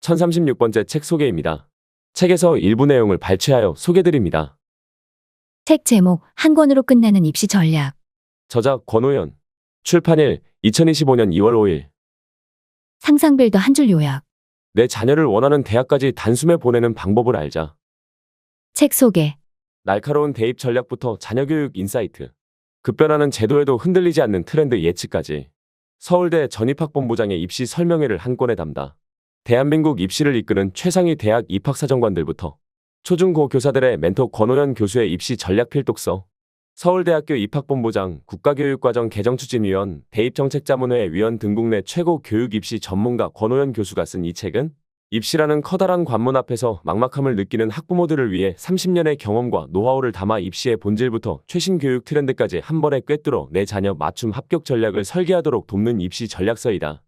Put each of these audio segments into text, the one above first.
1036번째 책 소개입니다. 책에서 일부 내용을 발췌하여 소개드립니다. 책 제목, 한 권으로 끝나는 입시 전략. 저자 권호연. 출판일 2025년 2월 5일. 상상빌더 한 줄 요약. 내 자녀를 원하는 대학까지 단숨에 보내는 방법을 알자. 책 소개. 날카로운 대입 전략부터 자녀 교육 인사이트. 급변하는 제도에도 흔들리지 않는 트렌드 예측까지. 서울대 전입학본부장의 입시 설명회를 한 권에 담다. 대한민국 입시를 이끄는 최상위 대학 입학사정관들부터 초중고 교사들의 멘토 권호연 교수의 입시 전략 필독서. 서울대학교 입학본부장, 국가교육과정 개정추진위원, 대입정책자문회 위원 등 국내 최고 교육 입시 전문가 권호연 교수가 쓴 이 책은 입시라는 커다란 관문 앞에서 막막함을 느끼는 학부모들을 위해 30년의 경험과 노하우를 담아 입시의 본질부터 최신 교육 트렌드까지 한 번에 꿰뚫어 내 자녀 맞춤 합격 전략을 설계하도록 돕는 입시 전략서이다.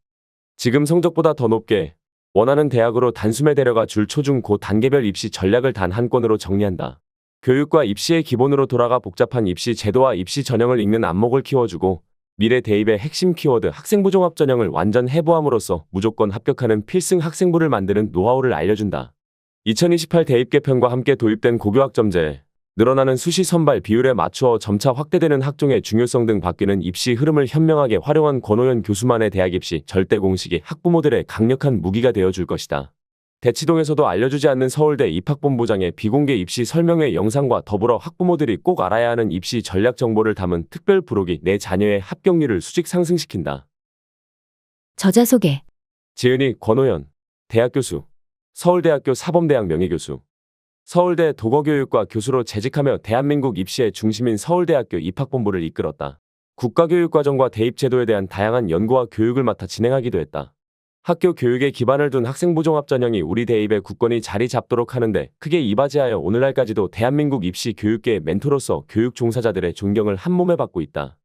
지금 성적보다 더 높게 원하는 대학으로 단숨에 데려가 줄 초중고 단계별 입시 전략을 단 한 권으로 정리한다. 교육과 입시의 기본으로 돌아가 복잡한 입시 제도와 입시 전형을 읽는 안목을 키워주고 미래 대입의 핵심 키워드 학생부 종합 전형을 완전 해부함으로써 무조건 합격하는 필승 학생부를 만드는 노하우를 알려준다. 2028 대입 개편과 함께 도입된 고교학점제, 늘어나는 수시 선발 비율에 맞추어 점차 확대되는 학종의 중요성 등 바뀌는 입시 흐름을 현명하게 활용한 권호연 교수만의 대학 입시 절대 공식이 학부모들의 강력한 무기가 되어줄 것이다. 대치동에서도 알려주지 않는 서울대 입학본부장의 비공개 입시 설명회 영상과 더불어 학부모들이 꼭 알아야 하는 입시 전략 정보를 담은 특별 부록이 내 자녀의 합격률을 수직 상승시킨다. 저자 소개. 지은이 권호연. 대학 교수. 서울대학교 사범대학 명예교수. 서울대 도거교육과 교수로 재직하며 대한민국 입시의 중심인 서울대학교 입학본부를 이끌었다. 국가교육과정과 대입제도에 대한 다양한 연구와 교육을 맡아 진행하기도 했다. 학교 교육에 기반을 둔 학생부 종합전형이 우리 대입에 굳건히 자리 잡도록 하는데 크게 이바지하여 오늘날까지도 대한민국 입시 교육계의 멘토로서 교육 종사자들의 존경을 한몸에 받고 있다.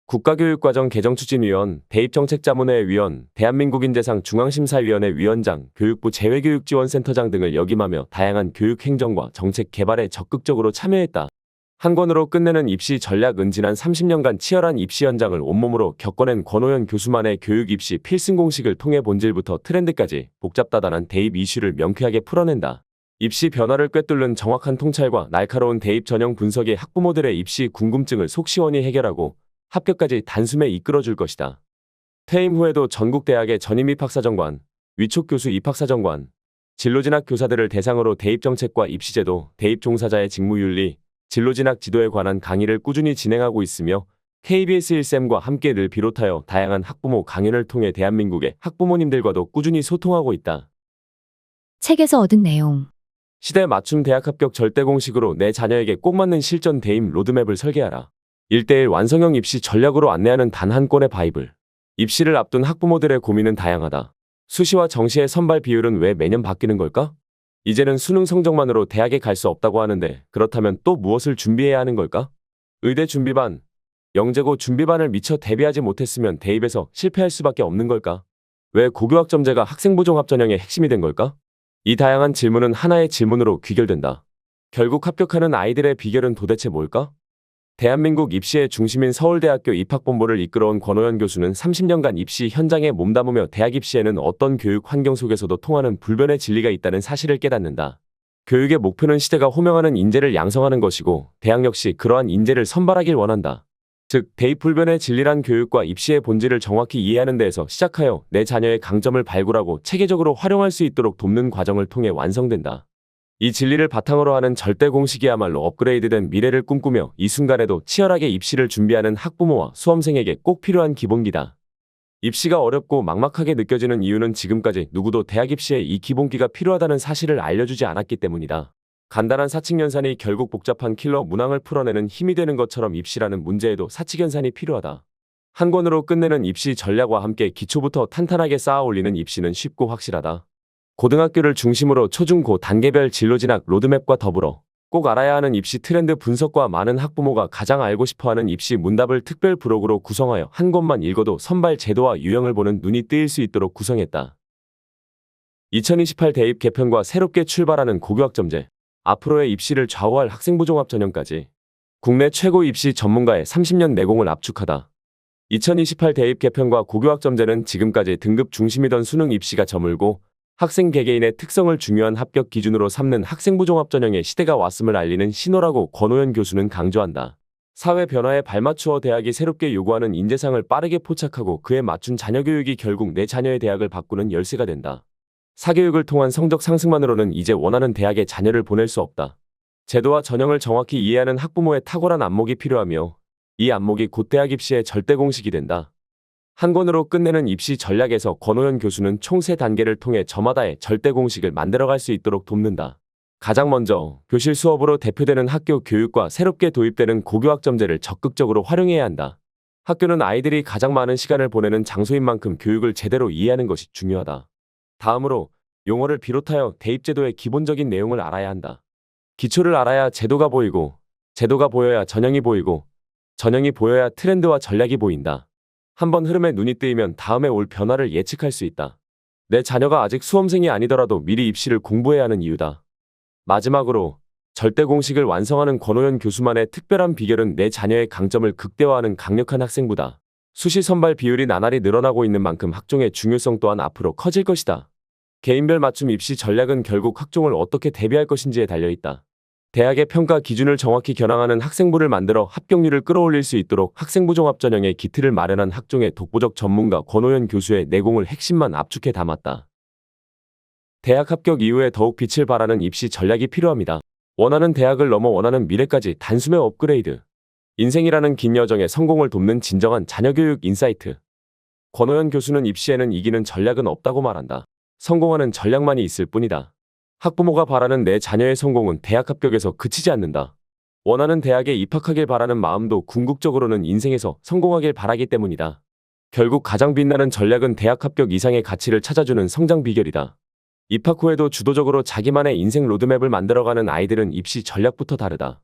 국가교육과정 개정추진위원, 대입정책자문회 위원, 대한민국인재상 중앙심사위원회 위원장, 교육부 재외교육지원센터장 등을 역임하며 다양한 교육 행정과 정책 개발에 적극적으로 참여했다. 한 권으로 끝내는 입시 전략은 지난 30년간 치열한 입시 현장을 온몸으로 겪어낸 권호연 교수만의 교육 입시 필승 공식을 통해 본질부터 트렌드까지 복잡다단한 대입 이슈를 명쾌하게 풀어낸다. 입시 변화를 꿰뚫는 정확한 통찰과 날카로운 대입 전형 분석이 학부모들의 입시 궁금증을 속 시원히 해결하고 합격까지 단숨에 이끌어줄 것이다. 퇴임 후에도 전국 대학의 전임 입학사정관, 위촉 교수 입학사정관, 진로진학 교사들을 대상으로 대입정책과 입시제도, 대입 종사자의 직무윤리, 진로진학 지도에 관한 강의를 꾸준히 진행하고 있으며 KBS 1쌤과 함께 늘 비롯하여 다양한 학부모 강연을 통해 대한민국의 학부모님들과도 꾸준히 소통하고 있다. 책에서 얻은 내용. 시대 맞춤 대학 합격 절대 공식으로 내 자녀에게 꼭 맞는 실전 대입 로드맵을 설계하라. 1:1 완성형 입시 전략으로 안내하는 단 한 권의 바이블. 입시를 앞둔 학부모들의 고민은 다양하다. 수시와 정시의 선발 비율은 왜 매년 바뀌는 걸까? 이제는 수능 성적만으로 대학에 갈 수 없다고 하는데 그렇다면 또 무엇을 준비해야 하는 걸까? 의대 준비반, 영재고 준비반을 미처 대비하지 못했으면 대입에서 실패할 수밖에 없는 걸까? 왜 고교학점제가 학생부 종합전형의 핵심이 된 걸까? 이 다양한 질문은 하나의 질문으로 귀결된다. 결국 합격하는 아이들의 비결은 도대체 뭘까? 대한민국 입시의 중심인 서울대학교 입학본부를 이끌어온 권호연 교수는 30년간 입시 현장에 몸담으며 대학 입시에는 어떤 교육 환경 속에서도 통하는 불변의 진리가 있다는 사실을 깨닫는다. 교육의 목표는 시대가 호명하는 인재를 양성하는 것이고 대학 역시 그러한 인재를 선발하길 원한다. 즉, 대입 불변의 진리란 교육과 입시의 본질을 정확히 이해하는 데에서 시작하여 내 자녀의 강점을 발굴하고 체계적으로 활용할 수 있도록 돕는 과정을 통해 완성된다. 이 진리를 바탕으로 하는 절대 공식이야말로 업그레이드된 미래를 꿈꾸며 이 순간에도 치열하게 입시를 준비하는 학부모와 수험생에게 꼭 필요한 기본기다. 입시가 어렵고 막막하게 느껴지는 이유는 지금까지 누구도 대학 입시에 이 기본기가 필요하다는 사실을 알려주지 않았기 때문이다. 간단한 사칙연산이 결국 복잡한 킬러 문항을 풀어내는 힘이 되는 것처럼 입시라는 문제에도 사칙연산이 필요하다. 한 권으로 끝내는 입시 전략과 함께 기초부터 탄탄하게 쌓아 올리는 입시는 쉽고 확실하다. 고등학교를 중심으로 초중고 단계별 진로진학 로드맵과 더불어 꼭 알아야 하는 입시 트렌드 분석과 많은 학부모가 가장 알고 싶어하는 입시 문답을 특별 부록으로 구성하여 한 권만 읽어도 선발 제도와 유형을 보는 눈이 뜨일 수 있도록 구성했다. 2028 대입 개편과 새롭게 출발하는 고교학점제, 앞으로의 입시를 좌우할 학생부 종합 전형까지 국내 최고 입시 전문가의 30년 내공을 압축하다. 2028 대입 개편과 고교학점제는 지금까지 등급 중심이던 수능 입시가 저물고 학생 개개인의 특성을 중요한 합격 기준으로 삼는 학생부 종합전형의 시대가 왔음을 알리는 신호라고 권오현 교수는 강조한다. 사회 변화에 발맞추어 대학이 새롭게 요구하는 인재상을 빠르게 포착하고 그에 맞춘 자녀 교육이 결국 내 자녀의 대학을 바꾸는 열쇠가 된다. 사교육을 통한 성적 상승만으로는 이제 원하는 대학에 자녀를 보낼 수 없다. 제도와 전형을 정확히 이해하는 학부모의 탁월한 안목이 필요하며 이 안목이 곧 대학 입시의 절대 공식이 된다. 한 권으로 끝내는 입시 전략에서 권오현 교수는 총 3단계를 통해 저마다의 절대 공식을 만들어갈 수 있도록 돕는다. 가장 먼저 교실 수업으로 대표되는 학교 교육과 새롭게 도입되는 고교학점제를 적극적으로 활용해야 한다. 학교는 아이들이 가장 많은 시간을 보내는 장소인 만큼 교육을 제대로 이해하는 것이 중요하다. 다음으로 용어를 비롯하여 대입제도의 기본적인 내용을 알아야 한다. 기초를 알아야 제도가 보이고, 제도가 보여야 전형이 보이고, 전형이 보여야 트렌드와 전략이 보인다. 한번 흐름에 눈이 뜨이면 다음에 올 변화를 예측할 수 있다. 내 자녀가 아직 수험생이 아니더라도 미리 입시를 공부해야 하는 이유다. 마지막으로 절대 공식을 완성하는 권오현 교수만의 특별한 비결은 내 자녀의 강점을 극대화하는 강력한 학생부다. 수시 선발 비율이 나날이 늘어나고 있는 만큼 학종의 중요성 또한 앞으로 커질 것이다. 개인별 맞춤 입시 전략은 결국 학종을 어떻게 대비할 것인지에 달려있다. 대학의 평가 기준을 정확히 겨냥하는 학생부를 만들어 합격률을 끌어올릴 수 있도록 학생부 종합전형의 기틀을 마련한 학종의 독보적 전문가 권오현 교수의 내공을 핵심만 압축해 담았다. 대학 합격 이후에 더욱 빛을 발하는 입시 전략이 필요합니다. 원하는 대학을 넘어 원하는 미래까지 단숨에 업그레이드. 인생이라는 긴 여정에 성공을 돕는 진정한 자녀교육 인사이트. 권오현 교수는 입시에는 이기는 전략은 없다고 말한다. 성공하는 전략만이 있을 뿐이다. 학부모가 바라는 내 자녀의 성공은 대학 합격에서 그치지 않는다. 원하는 대학에 입학하길 바라는 마음도 궁극적으로는 인생에서 성공하길 바라기 때문이다. 결국 가장 빛나는 전략은 대학 합격 이상의 가치를 찾아주는 성장 비결이다. 입학 후에도 주도적으로 자기만의 인생 로드맵을 만들어가는 아이들은 입시 전략부터 다르다.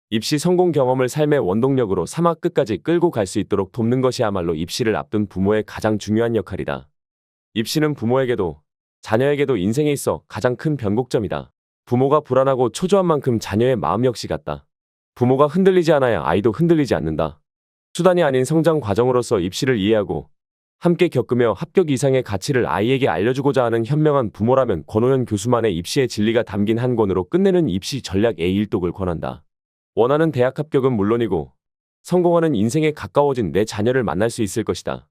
입시 성공 경험을 삶의 원동력으로 삼아 끝까지 끌고 갈 수 있도록 돕는 것이야말로 입시를 앞둔 부모의 가장 중요한 역할이다. 입시는 부모에게도 자녀에게도 인생에 있어 가장 큰 변곡점이다. 부모가 불안하고 초조한 만큼 자녀의 마음 역시 같다. 부모가 흔들리지 않아야 아이도 흔들리지 않는다. 수단이 아닌 성장 과정으로서 입시를 이해하고 함께 겪으며 합격 이상의 가치를 아이에게 알려주고자 하는 현명한 부모라면 권오현 교수만의 입시의 진리가 담긴 한 권으로 끝내는 입시 전략 A1독을 권한다. 원하는 대학 합격은 물론이고 성공하는 인생에 가까워진 내 자녀를 만날 수 있을 것이다.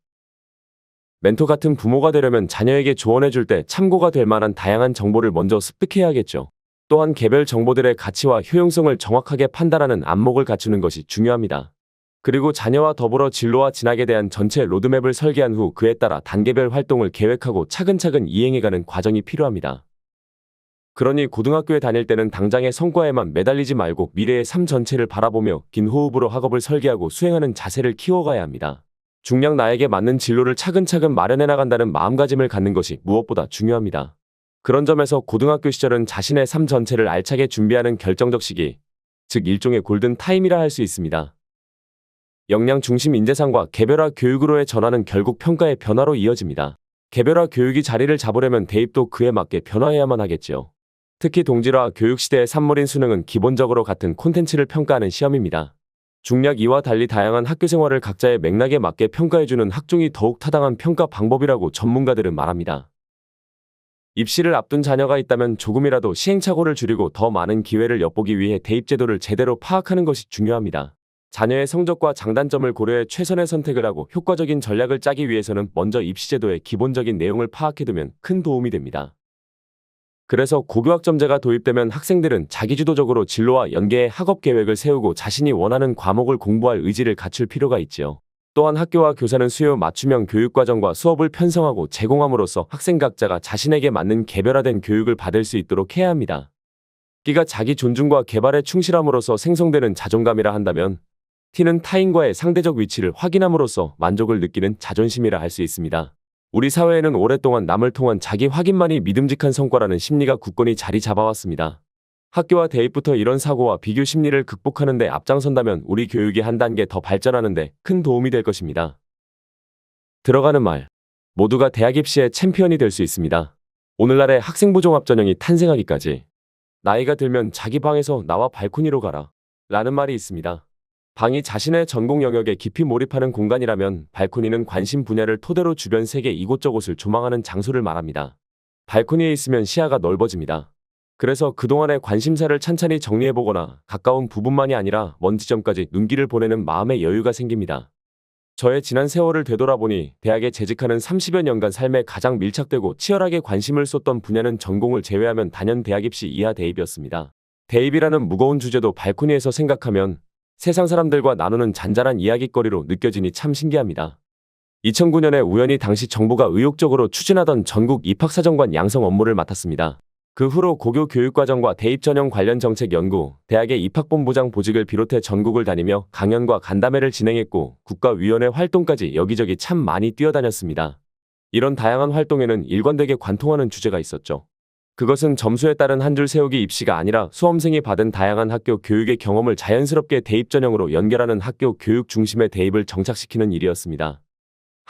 멘토 같은 부모가 되려면 자녀에게 조언해줄 때 참고가 될 만한 다양한 정보를 먼저 습득해야겠죠. 또한 개별 정보들의 가치와 효용성을 정확하게 판단하는 안목을 갖추는 것이 중요합니다. 그리고 자녀와 더불어 진로와 진학에 대한 전체 로드맵을 설계한 후 그에 따라 단계별 활동을 계획하고 차근차근 이행해가는 과정이 필요합니다. 그러니 고등학교에 다닐 때는 당장의 성과에만 매달리지 말고 미래의 삶 전체를 바라보며 긴 호흡으로 학업을 설계하고 수행하는 자세를 키워가야 합니다. 중량 나에게 맞는 진로를 차근차근 마련해 나간다는 마음가짐을 갖는 것이 무엇보다 중요합니다. 그런 점에서 고등학교 시절은 자신의 삶 전체를 알차게 준비하는 결정적 시기, 즉 일종의 골든 타임이라 할 수 있습니다. 역량 중심 인재상과 개별화 교육으로의 전환은 결국 평가의 변화로 이어집니다. 개별화 교육이 자리를 잡으려면 대입도 그에 맞게 변화해야만 하겠지요. 특히 동질화 교육 시대의 산물인 수능은 기본적으로 같은 콘텐츠를 평가하는 시험입니다. 중략 2와 달리 다양한 학교 생활을 각자의 맥락에 맞게 평가해주는 학종이 더욱 타당한 평가 방법이라고 전문가들은 말합니다. 입시를 앞둔 자녀가 있다면 조금이라도 시행착오를 줄이고 더 많은 기회를 엿보기 위해 대입제도를 제대로 파악하는 것이 중요합니다. 자녀의 성적과 장단점을 고려해 최선의 선택을 하고 효과적인 전략을 짜기 위해서는 먼저 입시제도의 기본적인 내용을 파악해두면 큰 도움이 됩니다. 그래서 고교학점제가 도입되면 학생들은 자기주도적으로 진로와 연계해 학업 계획을 세우고 자신이 원하는 과목을 공부할 의지를 갖출 필요가 있지요. 또한 학교와 교사는 수요 맞춤형 교육과정과 수업을 편성하고 제공함으로써 학생 각자가 자신에게 맞는 개별화된 교육을 받을 수 있도록 해야 합니다. T가 자기 존중과 개발에 충실함으로써 생성되는 자존감이라 한다면 T는 타인과의 상대적 위치를 확인함으로써 만족을 느끼는 자존심이라 할 수 있습니다. 우리 사회에는 오랫동안 남을 통한 자기 확인만이 믿음직한 성과라는 심리가 굳건히 자리 잡아왔습니다. 학교와 대입부터 이런 사고와 비교 심리를 극복하는 데 앞장선다면 우리 교육이 한 단계 더 발전하는 데 큰 도움이 될 것입니다. 들어가는 말. 모두가 대학 입시의 챔피언이 될 수 있습니다. 오늘날의 학생부 종합전형이 탄생하기까지 나이가 들면 자기 방에서 나와 발코니로 가라 라는 말이 있습니다. 방이 자신의 전공 영역에 깊이 몰입하는 공간이라면 발코니는 관심 분야를 토대로 주변 세계 이곳저곳을 조망하는 장소를 말합니다. 발코니에 있으면 시야가 넓어집니다. 그래서 그동안의 관심사를 찬찬히 정리해보거나 가까운 부분만이 아니라 먼 지점까지 눈길을 보내는 마음의 여유가 생깁니다. 저의 지난 세월을 되돌아보니 대학에 재직하는 30여 년간 삶에 가장 밀착되고 치열하게 관심을 쏟던 분야는 전공을 제외하면 단연 대학 입시 이하 대입이었습니다. 대입이라는 무거운 주제도 발코니에서 생각하면 세상 사람들과 나누는 잔잔한 이야깃거리로 느껴지니 참 신기합니다. 2009년에 우연히 당시 정부가 의욕적으로 추진하던 전국 입학사정관 양성 업무를 맡았습니다. 그 후로 고교 교육과정과 대입 전형 관련 정책 연구, 대학의 입학본부장 보직을 비롯해 전국을 다니며 강연과 간담회를 진행했고 국가위원회 활동까지 여기저기 참 많이 뛰어다녔습니다. 이런 다양한 활동에는 일관되게 관통하는 주제가 있었죠. 그것은 점수에 따른 한 줄 세우기 입시가 아니라 수험생이 받은 다양한 학교 교육의 경험을 자연스럽게 대입 전형으로 연결하는 학교 교육 중심의 대입을 정착시키는 일이었습니다.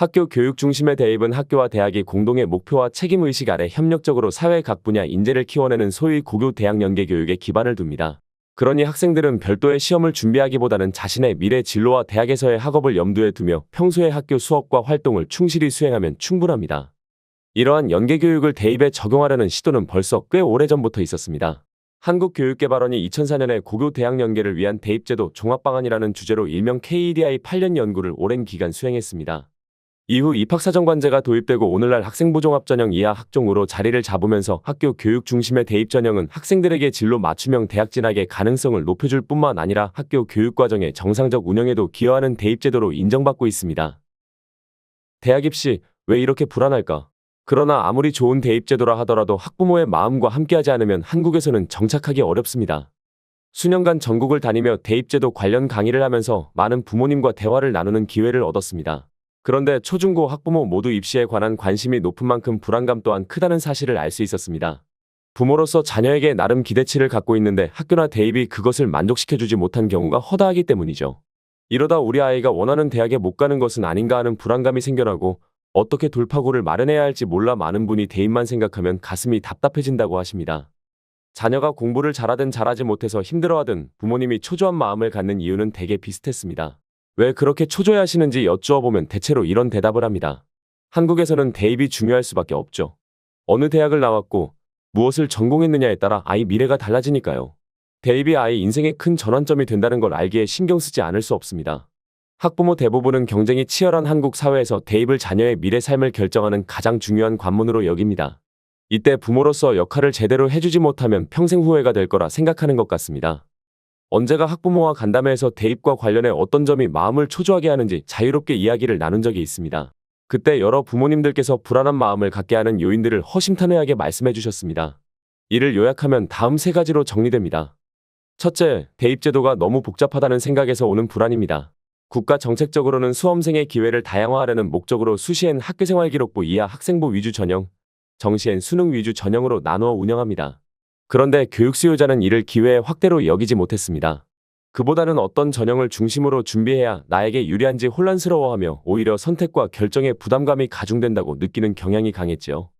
학교 교육 중심의 대입은 학교와 대학이 공동의 목표와 책임의식 아래 협력적으로 사회 각 분야 인재를 키워내는 소위 고교 대학 연계 교육에 기반을 둡니다. 그러니 학생들은 별도의 시험을 준비하기보다는 자신의 미래 진로와 대학에서의 학업을 염두에 두며 평소의 학교 수업과 활동을 충실히 수행하면 충분합니다. 이러한 연계 교육을 대입에 적용하려는 시도는 벌써 꽤 오래전부터 있었습니다. 한국교육개발원이 2004년에 고교 대학 연계를 위한 대입제도 종합방안이라는 주제로 일명 KEDI 8년 연구를 오랜 기간 수행했습니다. 이후 입학사정관제가 도입되고 오늘날 학생부 종합전형 이하 학종으로 자리를 잡으면서 학교 교육 중심의 대입전형은 학생들에게 진로 맞춤형 대학 진학의 가능성을 높여줄 뿐만 아니라 학교 교육과정의 정상적 운영에도 기여하는 대입제도로 인정받고 있습니다. 대학 입시, 왜 이렇게 불안할까? 그러나 아무리 좋은 대입제도라 하더라도 학부모의 마음과 함께하지 않으면 한국에서는 정착하기 어렵습니다. 수년간 전국을 다니며 대입제도 관련 강의를 하면서 많은 부모님과 대화를 나누는 기회를 얻었습니다. 그런데 초중고 학부모 모두 입시에 관한 관심이 높은 만큼 불안감 또한 크다는 사실을 알 수 있었습니다. 부모로서 자녀에게 나름 기대치를 갖고 있는데 학교나 대입이 그것을 만족시켜주지 못한 경우가 허다하기 때문이죠. 이러다 우리 아이가 원하는 대학에 못 가는 것은 아닌가 하는 불안감이 생겨나고 어떻게 돌파구를 마련해야 할지 몰라 많은 분이 대입만 생각하면 가슴이 답답해진다고 하십니다. 자녀가 공부를 잘하든 잘하지 못해서 힘들어하든 부모님이 초조한 마음을 갖는 이유는 대개 비슷했습니다. 왜 그렇게 초조해하시는지 여쭈어보면 대체로 이런 대답을 합니다. 한국에서는 대입이 중요할 수밖에 없죠. 어느 대학을 나왔고 무엇을 전공했느냐에 따라 아이 미래가 달라지니까요. 대입이 아이 인생의 큰 전환점이 된다는 걸 알기에 신경 쓰지 않을 수 없습니다. 학부모 대부분은 경쟁이 치열한 한국 사회에서 대입을 자녀의 미래 삶을 결정하는 가장 중요한 관문으로 여깁니다. 이때 부모로서 역할을 제대로 해주지 못하면 평생 후회가 될 거라 생각하는 것 같습니다. 언제가 학부모와 간담회에서 대입과 관련해 어떤 점이 마음을 초조하게 하는지 자유롭게 이야기를 나눈 적이 있습니다. 그때 여러 부모님들께서 불안한 마음을 갖게 하는 요인들을 허심탄회하게 말씀해 주셨습니다. 이를 요약하면 다음 세 가지로 정리됩니다. 첫째, 대입제도가 너무 복잡하다는 생각에서 오는 불안입니다. 국가 정책적으로는 수험생의 기회를 다양화하려는 목적으로 수시엔 학교생활기록부 이하 학생부 위주 전형, 정시엔 수능 위주 전형으로 나누어 운영합니다. 그런데 교육 수요자는 이를 기회의 확대로 여기지 못했습니다. 그보다는 어떤 전형을 중심으로 준비해야 나에게 유리한지 혼란스러워하며 오히려 선택과 결정에 부담감이 가중된다고 느끼는 경향이 강했지요.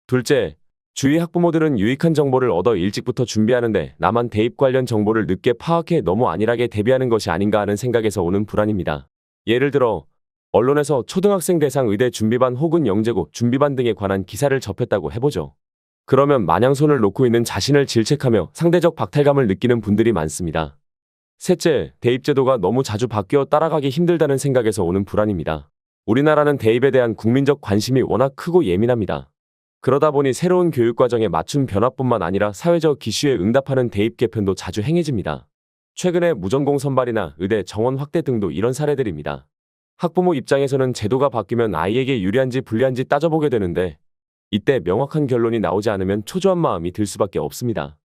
둘째, 주위 학부모들은 유익한 정보를 얻어 일찍부터 준비하는데 나만 대입 관련 정보를 늦게 파악해 너무 안일하게 대비하는 것이 아닌가 하는 생각에서 오는 불안입니다. 예를 들어 언론에서 초등학생 대상 의대 준비반 혹은 영재고 준비반 등에 관한 기사를 접했다고 해보죠. 그러면 마냥 손을 놓고 있는 자신을 질책하며 상대적 박탈감을 느끼는 분들이 많습니다. 셋째, 대입제도가 너무 자주 바뀌어 따라가기 힘들다는 생각에서 오는 불안입니다. 우리나라는 대입에 대한 국민적 관심이 워낙 크고 예민합니다. 그러다 보니 새로운 교육과정에 맞춘 변화뿐만 아니라 사회적 기슈에 응답하는 대입 개편도 자주 행해집니다. 최근에 무전공 선발이나 의대 정원 확대 등도 이런 사례들입니다. 학부모 입장에서는 제도가 바뀌면 아이에게 유리한지 불리한지 따져보게 되는데 이때 명확한 결론이 나오지 않으면 초조한 마음이 들 수밖에 없습니다.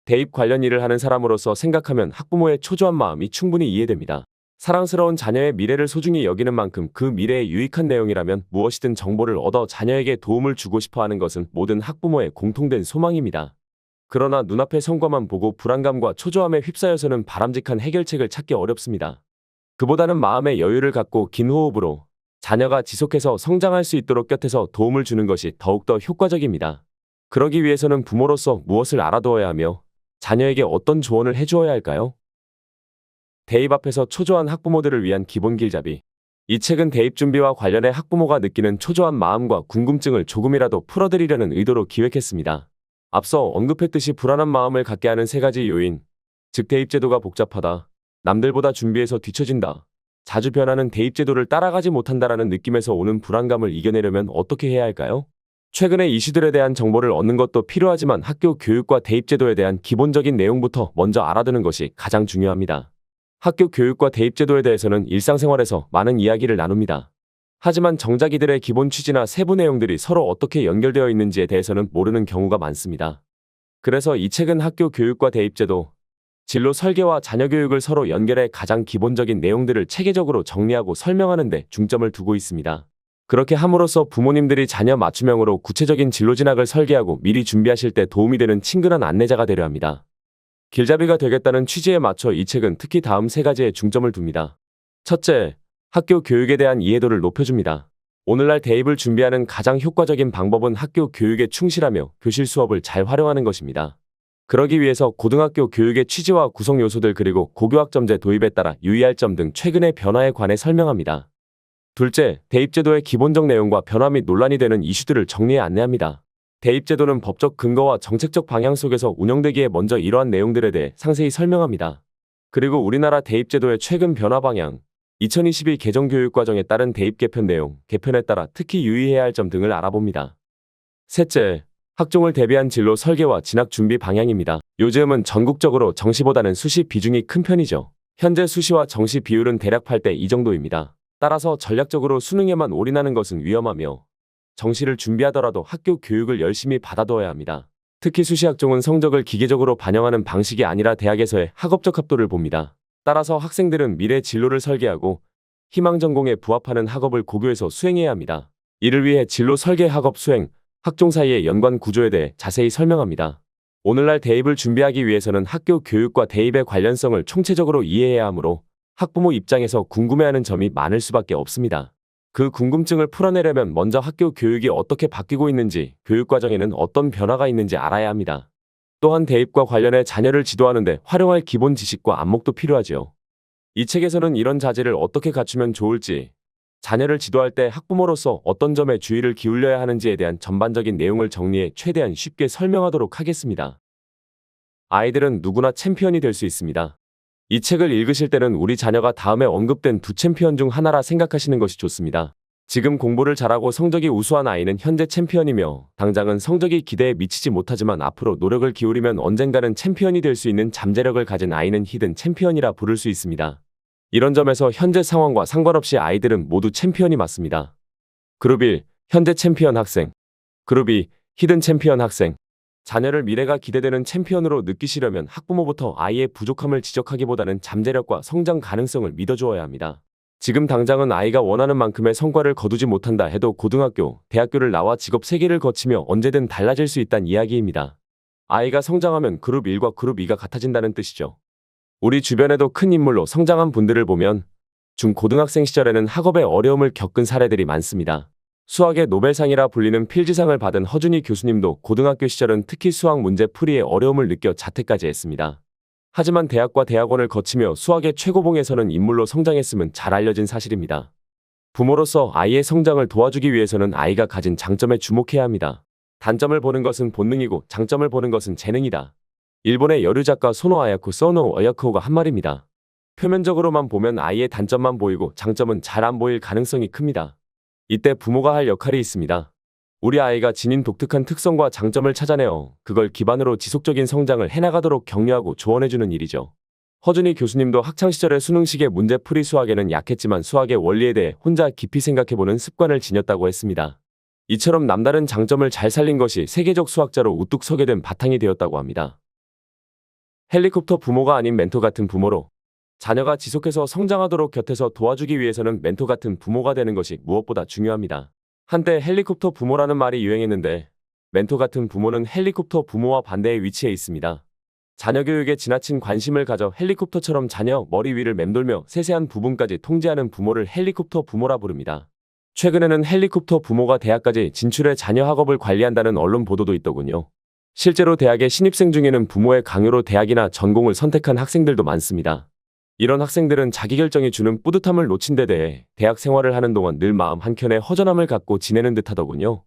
대입 관련 일을 하는 사람으로서 생각하면 학부모의 초조한 마음이 충분히 이해됩니다. 사랑스러운 자녀의 미래를 소중히 여기는 만큼 그 미래에 유익한 내용이라면 무엇이든 정보를 얻어 자녀에게 도움을 주고 싶어 하는 것은 모든 학부모의 공통된 소망입니다. 그러나 눈앞의 성과만 보고 불안감과 초조함에 휩싸여서는 바람직한 해결책을 찾기 어렵습니다. 그보다는 마음의 여유를 갖고 긴 호흡으로 자녀가 지속해서 성장할 수 있도록 곁에서 도움을 주는 것이 더욱더 효과적입니다. 그러기 위해서는 부모로서 무엇을 알아두어야 하며 자녀에게 어떤 조언을 해주어야 할까요? 대입 앞에서 초조한 학부모들을 위한 기본 길잡이. 이 책은 대입 준비와 관련해 학부모가 느끼는 초조한 마음과 궁금증을 조금이라도 풀어드리려는 의도로 기획했습니다. 앞서 언급했듯이 불안한 마음을 갖게 하는 세 가지 요인, 즉 대입제도가 복잡하다, 남들보다 준비해서 뒤처진다, 자주 변하는 대입제도를 따라가지 못한다라는 느낌에서 오는 불안감을 이겨내려면 어떻게 해야 할까요? 최근의 이슈들에 대한 정보를 얻는 것도 필요하지만 학교 교육과 대입제도에 대한 기본적인 내용부터 먼저 알아두는 것이 가장 중요합니다. 학교 교육과 대입제도에 대해서는 일상생활에서 많은 이야기를 나눕니다. 하지만 정작 이들의 기본 취지나 세부 내용들이 서로 어떻게 연결되어 있는지에 대해서는 모르는 경우가 많습니다. 그래서 이 책은 학교 교육과 대입제도, 진로 설계와 자녀 교육을 서로 연결해 가장 기본적인 내용들을 체계적으로 정리하고 설명하는 데 중점을 두고 있습니다. 그렇게 함으로써 부모님들이 자녀 맞춤형으로 구체적인 진로 진학을 설계하고 미리 준비하실 때 도움이 되는 친근한 안내자가 되려 합니다. 길잡이가 되겠다는 취지에 맞춰 이 책은 특히 다음 세 가지에 중점을 둡니다. 첫째, 학교 교육에 대한 이해도를 높여줍니다. 오늘날 대입을 준비하는 가장 효과적인 방법은 학교 교육에 충실하며 교실 수업을 잘 활용하는 것입니다. 그러기 위해서 고등학교 교육의 취지와 구성 요소들 그리고 고교학점제 도입에 따라 유의할 점 등 최근의 변화에 관해 설명합니다. 둘째, 대입제도의 기본적 내용과 변화 및 논란이 되는 이슈들을 정리해 안내합니다. 대입제도는 법적 근거와 정책적 방향 속에서 운영되기에 먼저 이러한 내용들에 대해 상세히 설명합니다. 그리고 우리나라 대입제도의 최근 변화 방향, 2022 개정 교육과정에 따른 대입 개편 내용, 개편에 따라 특히 유의해야 할 점 등을 알아봅니다. 셋째, 학종을 대비한 진로 설계와 진학 준비 방향입니다. 요즘은 전국적으로 정시보다는 수시 비중이 큰 편이죠. 현재 수시와 정시 비율은 대략 8대 2 정도입니다. 따라서 전략적으로 수능에만 올인하는 것은 위험하며 정시를 준비하더라도 학교 교육을 열심히 받아둬야 합니다. 특히 수시 학종은 성적을 기계적으로 반영하는 방식이 아니라 대학에서의 학업적 합도를 봅니다. 따라서 학생들은 미래 진로를 설계하고 희망 전공에 부합하는 학업을 고교에서 수행해야 합니다. 이를 위해 진로 설계 학업 수행, 학종 사이의 연관 구조에 대해 자세히 설명합니다. 오늘날 대입을 준비하기 위해서는 학교 교육과 대입의 관련성을 총체적으로 이해해야 하므로 학부모 입장에서 궁금해하는 점이 많을 수밖에 없습니다. 그 궁금증을 풀어내려면 먼저 학교 교육이 어떻게 바뀌고 있는지, 교육과정에는 어떤 변화가 있는지 알아야 합니다. 또한 대입과 관련해 자녀를 지도하는 데 활용할 기본 지식과 안목도 필요하지요. 이 책에서는 이런 자질을 어떻게 갖추면 좋을지, 자녀를 지도할 때 학부모로서 어떤 점에 주의를 기울여야 하는지에 대한 전반적인 내용을 정리해 최대한 쉽게 설명하도록 하겠습니다. 아이들은 누구나 챔피언이 될 수 있습니다. 이 책을 읽으실 때는 우리 자녀가 다음에 언급된 두 챔피언 중 하나라 생각하시는 것이 좋습니다. 지금 공부를 잘하고 성적이 우수한 아이는 현재 챔피언이며 당장은 성적이 기대에 미치지 못하지만 앞으로 노력을 기울이면 언젠가는 챔피언이 될 수 있는 잠재력을 가진 아이는 히든 챔피언이라 부를 수 있습니다. 이런 점에서 현재 상황과 상관없이 아이들은 모두 챔피언이 맞습니다. 그룹 1, 현재 챔피언 학생. 그룹 2, 히든 챔피언 학생. 자녀를 미래가 기대되는 챔피언으로 느끼시려면 학부모부터 아이의 부족함을 지적하기보다는 잠재력과 성장 가능성을 믿어주어야 합니다. 지금 당장은 아이가 원하는 만큼의 성과를 거두지 못한다 해도 고등학교, 대학교를 나와 직업 세계를 거치며 언제든 달라질 수 있다는 이야기입니다. 아이가 성장하면 그룹 1과 그룹 2가 같아진다는 뜻이죠. 우리 주변에도 큰 인물로 성장한 분들을 보면 중고등학생 시절에는 학업에 어려움을 겪은 사례들이 많습니다. 수학의 노벨상이라 불리는 필즈상을 받은 허준희 교수님도 고등학교 시절은 특히 수학 문제 풀이에 어려움을 느껴 자퇴까지 했습니다. 하지만 대학과 대학원을 거치며 수학의 최고봉에 서는 인물로 성장했음은 잘 알려진 사실입니다. 부모로서 아이의 성장을 도와주기 위해서는 아이가 가진 장점에 주목해야 합니다. 단점을 보는 것은 본능이고 장점을 보는 것은 재능이다. 일본의 여류 작가 소노 아야코 소노 어야코가 한 말입니다. 표면적으로만 보면 아이의 단점만 보이고 장점은 잘 안 보일 가능성이 큽니다. 이때 부모가 할 역할이 있습니다. 우리 아이가 지닌 독특한 특성과 장점을 찾아내어 그걸 기반으로 지속적인 성장을 해나가도록 격려하고 조언해주는 일이죠. 허준희 교수님도 학창시절에 수능식의 문제풀이 수학에는 약했지만 수학의 원리에 대해 혼자 깊이 생각해보는 습관을 지녔다고 했습니다. 이처럼 남다른 장점을 잘 살린 것이 세계적 수학자로 우뚝 서게 된 바탕이 되었다고 합니다. 헬리콥터 부모가 아닌 멘토 같은 부모로 자녀가 지속해서 성장하도록 곁에서 도와주기 위해서는 멘토 같은 부모가 되는 것이 무엇보다 중요합니다. 한때 헬리콥터 부모라는 말이 유행했는데 멘토 같은 부모는 헬리콥터 부모와 반대의 위치에 있습니다. 자녀 교육에 지나친 관심을 가져 헬리콥터처럼 자녀 머리 위를 맴돌며 세세한 부분까지 통제하는 부모를 헬리콥터 부모라 부릅니다. 최근에는 헬리콥터 부모가 대학까지 진출해 자녀 학업을 관리한다는 언론 보도도 있더군요. 실제로 대학의 신입생 중에는 부모의 강요로 대학이나 전공을 선택한 학생들도 많습니다. 이런 학생들은 자기결정이 주는 뿌듯함을 놓친 데 대해 대학 생활을 하는 동안 늘 마음 한켠에 허전함을 갖고 지내는 듯 하더군요.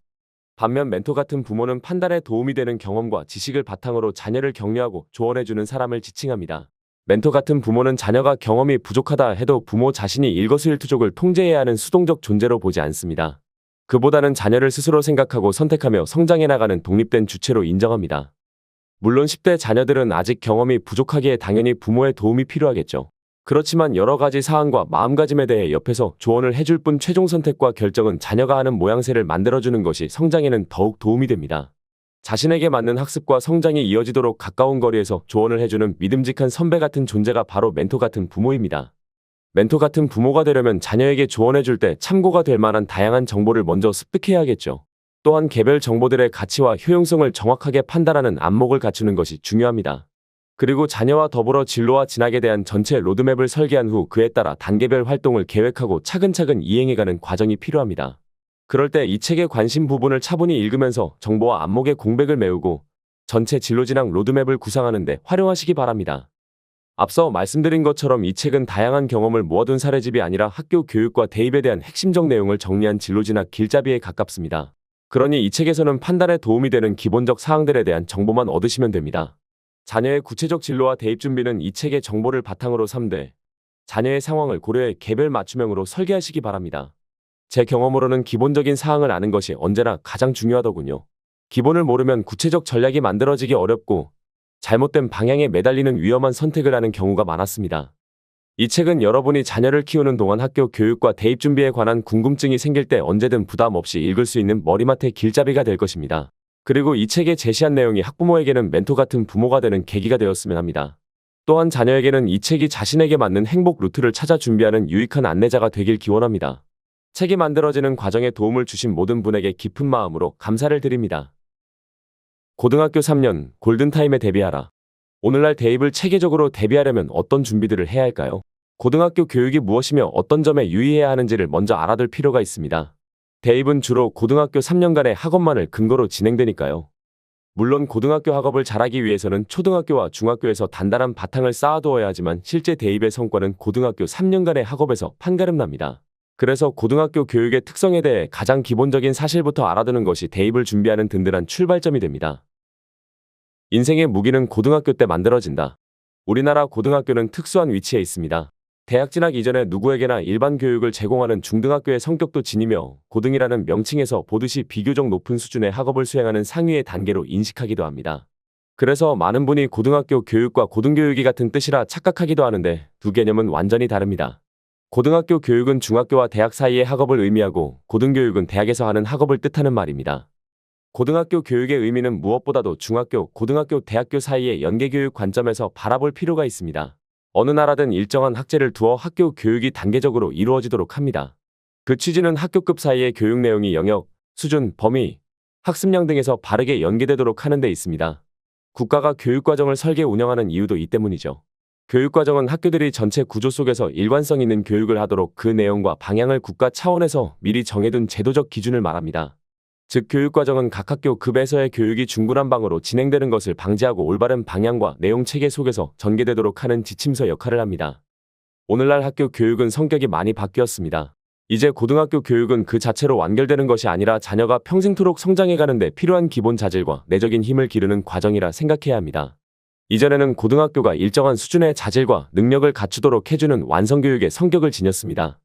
반면 멘토 같은 부모는 판단에 도움이 되는 경험과 지식을 바탕으로 자녀를 격려하고 조언해주는 사람을 지칭합니다. 멘토 같은 부모는 자녀가 경험이 부족하다 해도 부모 자신이 일거수일투족을 통제해야 하는 수동적 존재로 보지 않습니다. 그보다는 자녀를 스스로 생각하고 선택하며 성장해 나가는 독립된 주체로 인정합니다. 물론 10대 자녀들은 아직 경험이 부족하기에 당연히 부모의 도움이 필요하겠죠. 그렇지만 여러 가지 사안과 마음가짐에 대해 옆에서 조언을 해줄 뿐 최종 선택과 결정은 자녀가 하는 모양새를 만들어주는 것이 성장에는 더욱 도움이 됩니다. 자신에게 맞는 학습과 성장이 이어지도록 가까운 거리에서 조언을 해주는 믿음직한 선배 같은 존재가 바로 멘토 같은 부모입니다. 멘토 같은 부모가 되려면 자녀에게 조언해줄 때 참고가 될 만한 다양한 정보를 먼저 습득해야겠죠. 또한 개별 정보들의 가치와 효용성을 정확하게 판단하는 안목을 갖추는 것이 중요합니다. 그리고 자녀와 더불어 진로와 진학에 대한 전체 로드맵을 설계한 후 그에 따라 단계별 활동을 계획하고 차근차근 이행해가는 과정이 필요합니다. 그럴 때 이 책의 관심 부분을 차분히 읽으면서 정보와 안목의 공백을 메우고 전체 진로 진학 로드맵을 구상하는 데 활용하시기 바랍니다. 앞서 말씀드린 것처럼 이 책은 다양한 경험을 모아둔 사례집이 아니라 학교 교육과 대입에 대한 핵심적 내용을 정리한 진로 진학 길잡이에 가깝습니다. 그러니 이 책에서는 판단에 도움이 되는 기본적 사항들에 대한 정보만 얻으시면 됩니다. 자녀의 구체적 진로와 대입 준비는 이 책의 정보를 바탕으로 삼되 자녀의 상황을 고려해 개별 맞춤형으로 설계하시기 바랍니다. 제 경험으로는 기본적인 사항을 아는 것이 언제나 가장 중요하더군요. 기본을 모르면 구체적 전략이 만들어지기 어렵고 잘못된 방향에 매달리는 위험한 선택을 하는 경우가 많았습니다. 이 책은 여러분이 자녀를 키우는 동안 학교 교육과 대입 준비에 관한 궁금증이 생길 때 언제든 부담 없이 읽을 수 있는 머리맡의 길잡이가 될 것입니다. 그리고 이 책에 제시한 내용이 학부모에게는 멘토 같은 부모가 되는 계기가 되었으면 합니다. 또한 자녀에게는 이 책이 자신에게 맞는 행복 루트를 찾아 준비하는 유익한 안내자가 되길 기원합니다. 책이 만들어지는 과정에 도움을 주신 모든 분에게 깊은 마음으로 감사를 드립니다. 고등학교 3년 골든타임에 대비하라. 오늘날 대입을 체계적으로 대비하려면 어떤 준비들을 해야 할까요? 고등학교 교육이 무엇이며 어떤 점에 유의해야 하는지를 먼저 알아둘 필요가 있습니다. 대입은 주로 고등학교 3년간의 학업만을 근거로 진행되니까요. 물론 고등학교 학업을 잘하기 위해서는 초등학교와 중학교에서 단단한 바탕을 쌓아두어야 하지만 실제 대입의 성과는 고등학교 3년간의 학업에서 판가름납니다. 그래서 고등학교 교육의 특성에 대해 가장 기본적인 사실부터 알아두는 것이 대입을 준비하는 든든한 출발점이 됩니다. 인생의 무기는 고등학교 때 만들어진다. 우리나라 고등학교는 특수한 위치에 있습니다. 대학 진학 이전에 누구에게나 일반 교육을 제공하는 중등학교의 성격도 지니며 고등이라는 명칭에서 보듯이 비교적 높은 수준의 학업을 수행하는 상위의 단계로 인식하기도 합니다. 그래서 많은 분이 고등학교 교육과 고등교육이 같은 뜻이라 착각하기도 하는데 두 개념은 완전히 다릅니다. 고등학교 교육은 중학교와 대학 사이의 학업을 의미하고 고등교육은 대학에서 하는 학업을 뜻하는 말입니다. 고등학교 교육의 의미는 무엇보다도 중학교, 고등학교, 대학교 사이의 연계교육 관점에서 바라볼 필요가 있습니다. 어느 나라든 일정한 학제를 두어 학교 교육이 단계적으로 이루어지도록 합니다. 그 취지는 학교급 사이의 교육 내용이 영역, 수준, 범위, 학습량 등에서 바르게 연계되도록 하는 데 있습니다. 국가가 교육과정을 설계 운영하는 이유도 이 때문이죠. 교육과정은 학교들이 전체 구조 속에서 일관성 있는 교육을 하도록 그 내용과 방향을 국가 차원에서 미리 정해둔 제도적 기준을 말합니다. 즉 교육과정은 각 학교 급에서의 교육이 중구난 방으로 진행되는 것을 방지하고 올바른 방향과 내용 체계 속에서 전개되도록 하는 지침서 역할을 합니다. 오늘날 학교 교육은 성격이 많이 바뀌었습니다. 이제 고등학교 교육은 그 자체로 완결되는 것이 아니라 자녀가 평생토록 성장해가는 데 필요한 기본 자질과 내적인 힘을 기르는 과정이라 생각해야 합니다. 이전에는 고등학교가 일정한 수준의 자질과 능력을 갖추도록 해주는 완성교육의 성격을 지녔습니다.